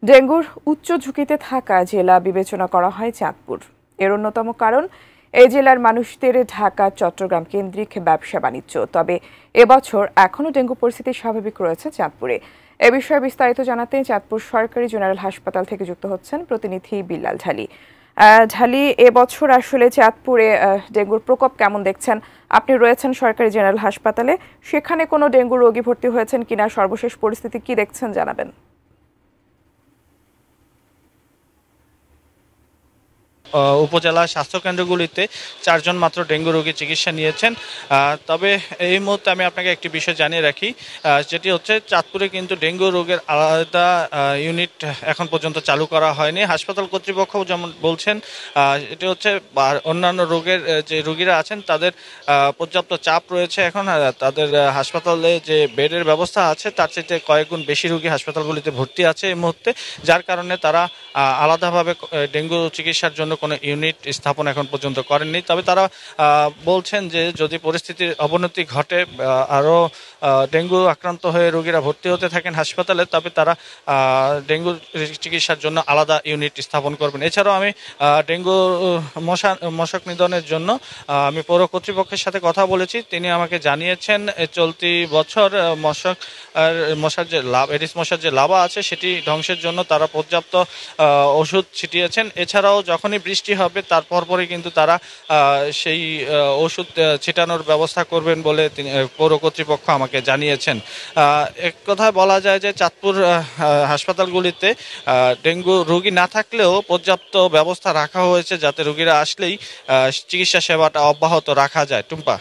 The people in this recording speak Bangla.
ডেঙ্গুর উচ্চ ঝুঁকিতে থাকা জেলা বিবেচনা করা হয় চাঁদপুর। এর অন্যতম কারণ এই জেলার মানুষদের ঢাকা চট্টগ্রাম কেন্দ্রিক ব্যবসা বাণিজ্য। তবে এবছর এখনও ডেঙ্গু পরিস্থিতি স্বাভাবিক রয়েছে চাঁদপুরে। এ বিষয়ে বিস্তারিত জানাতে চাঁদপুর সরকারি জেনারেল হাসপাতাল থেকে যুক্ত হচ্ছেন প্রতিনিধি বিল্লাল ঢালি। ঢালি, এবছর আসলে চাঁদপুরে ডেঙ্গুর প্রকোপ কেমন দেখছেন? আপনি রয়েছেন সরকারি জেনারেল হাসপাতালে, সেখানে কোনো ডেঙ্গু রোগী ভর্তি হয়েছেন কিনা, সর্বশেষ পরিস্থিতি কি দেখছেন জানাবেন। উপজেলা স্বাস্থ্যকেন্দ্রগুলিতে ৪ জন মাত্র ডেঙ্গু রোগী চিকিৎসা নিয়েছেন। তবে এই মুহূর্তে আমি আপনাকে একটি বিষয় জানিয়ে রাখি, যেটি হচ্ছে চাঁদপুরে কিন্তু ডেঙ্গু রোগের আলাদা ইউনিট এখন পর্যন্ত চালু করা হয়নি। হাসপাতাল কর্তৃপক্ষ যেমন বলছেন, এটি হচ্ছে অন্যান্য রোগের যে রোগীরা আছেন তাদের পর্যাপ্ত চাপ রয়েছে। এখন তাদের হাসপাতালে যে বেডের ব্যবস্থা আছে তার চাইতে কয়েক গুণ বেশি রোগী হাসপাতালগুলিতে ভর্তি আছে এই মুহূর্তে, যার কারণে তারা আলাদাভাবে ডেঙ্গু চিকিৎসার জন্য কোনো ইউনিট স্থাপন এখন পর্যন্ত করেননি। তবে তারা বলছেন যে যদি পরিস্থিতির অবনতি ঘটে, আরও ডেঙ্গু আক্রান্ত হয়ে রোগীরা ভর্তি হতে থাকেন হাসপাতালে, তবে তারা ডেঙ্গু চিকিৎসার জন্য আলাদা ইউনিট স্থাপন করবেন। এছাড়াও আমি ডেঙ্গু মশক নিধনের জন্য আমি পৌর কর্তৃপক্ষের সাথে কথা বলেছি। তিনি আমাকে জানিয়েছেন চলতি বছর মশার যে এডিস মশার যে লাভা আছে সেটি ধ্বংসের জন্য তারা পর্যাপ্ত ওষুধ ছিটিয়েছেন। এছাড়াও যখনই বৃষ্টি হবে তার পরপরই কিন্তু তারা সেই ওষুধ ছিটানোর ব্যবস্থা করবেন বলে পৌর কর্তৃপক্ষ আমাকে জানিয়েছেন। এক কথায় বলা যায় যে চাঁদপুর হাসপাতালগুলিতে ডেঙ্গু রোগী না থাকলেও পর্যাপ্ত ব্যবস্থা রাখা হয়েছে যাতে রোগীরা আসলেই চিকিৎসা সেবাটা অব্যাহত রাখা যায়। টুম্পা।